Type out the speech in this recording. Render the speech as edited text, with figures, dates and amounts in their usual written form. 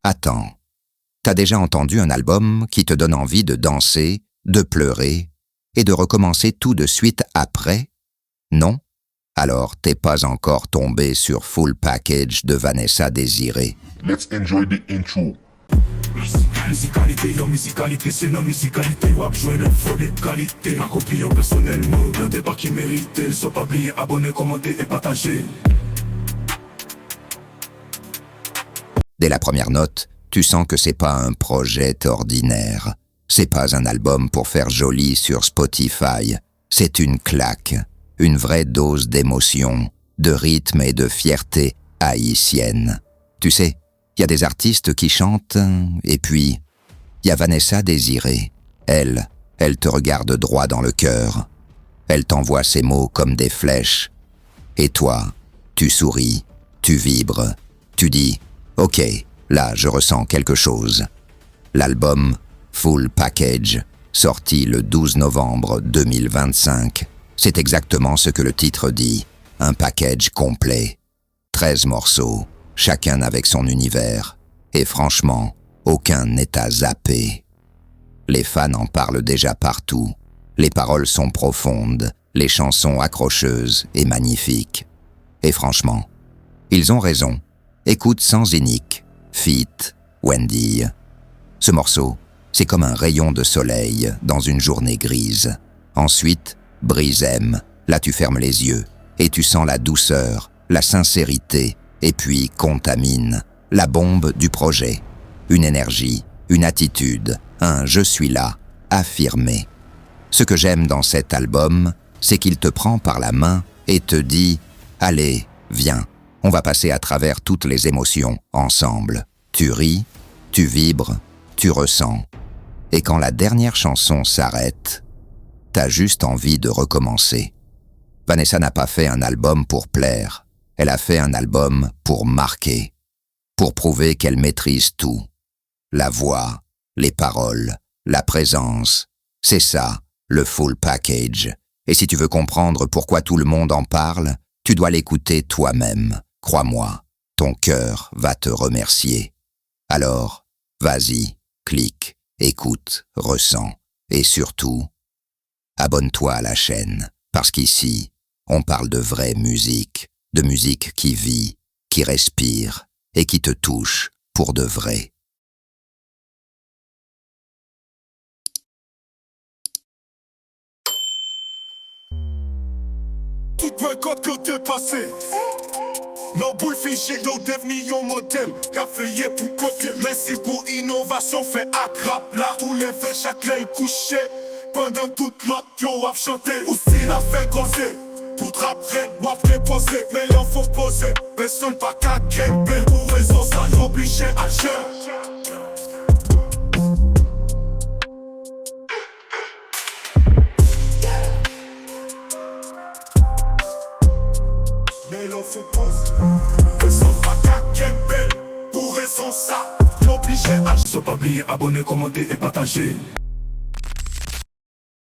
Attends, t'as déjà entendu un album qui te donne envie de danser, de pleurer et de recommencer tout de suite après? Non? Alors t'es pas encore tombé sur Full Package de Vanessa Désiré. Let's enjoy the intro. Musicalité, yo musicalité, c'est la musicalité. Wap jouer le faux de qualité. Accompli personnellement, le débat qui mérite. Sois pas oublié, abonner, commenter et partager. Dès la première note, tu sens que c'est pas un projet ordinaire. C'est pas un album pour faire joli sur Spotify. C'est une claque, une vraie dose d'émotion, de rythme et de fierté haïtienne. Tu sais, il y a des artistes qui chantent, et puis, il y a Vanessa Désiré. Elle te regarde droit dans le cœur. Elle t'envoie ses mots comme des flèches. Et toi, tu souris, tu vibres, tu dis « Ok, là je ressens quelque chose ». L'album Full Package, sorti le 12 novembre 2025, c'est exactement ce que le titre dit, un package complet. 13 morceaux, chacun avec son univers, et franchement, aucun n'est à zapper. Les fans en parlent déjà partout, les paroles sont profondes, les chansons accrocheuses et magnifiques. Et franchement, ils ont raison, écoute Sans Inique, feat. Wendy. Ce morceau, c'est comme un rayon de soleil dans une journée grise. Ensuite, Brise-M, là tu fermes les yeux et tu sens la douceur, la sincérité, et puis Contamine, la bombe du projet. Une énergie, une attitude, un « je suis là » affirmé. Ce que j'aime dans cet album, c'est qu'il te prend par la main et te dit « Allez, viens, on va passer à travers toutes les émotions ensemble. » Tu ris, tu vibres, tu ressens. Et quand la dernière chanson s'arrête, t'as juste envie de recommencer. Vanessa n'a pas fait un album pour plaire. Elle a fait un album pour marquer, pour prouver qu'elle maîtrise tout. La voix, les paroles, la présence, c'est ça, le full package. Et si tu veux comprendre pourquoi tout le monde en parle, tu dois l'écouter toi-même. Crois-moi, ton cœur va te remercier. Alors, vas-y, clique, écoute, ressens, et surtout, abonne-toi à la chaîne, parce qu'ici, on parle de vraie musique, de musique qui vit, qui respire, et qui te touche pour de vrai. Tout peut quand t'es passé. Non, boule fichier, nous devenions modèle. Caféier pour copier, merci pour innovation. Fait attrape là où les faits chaque l'œil couché. Pendant toute l'autre, yo a chanté. Aussi la fait causer. Tout après, moi préposé. Mais y'en faut poser. Personne pas qu'à kemper. Pour raison, ça n'oblige à gérer. Mais l'on faut poser. Personne pas qu'à kemper. Pour raison, ça n'oblige à gérer. Sois pas oublié, abonner, commenter et partager.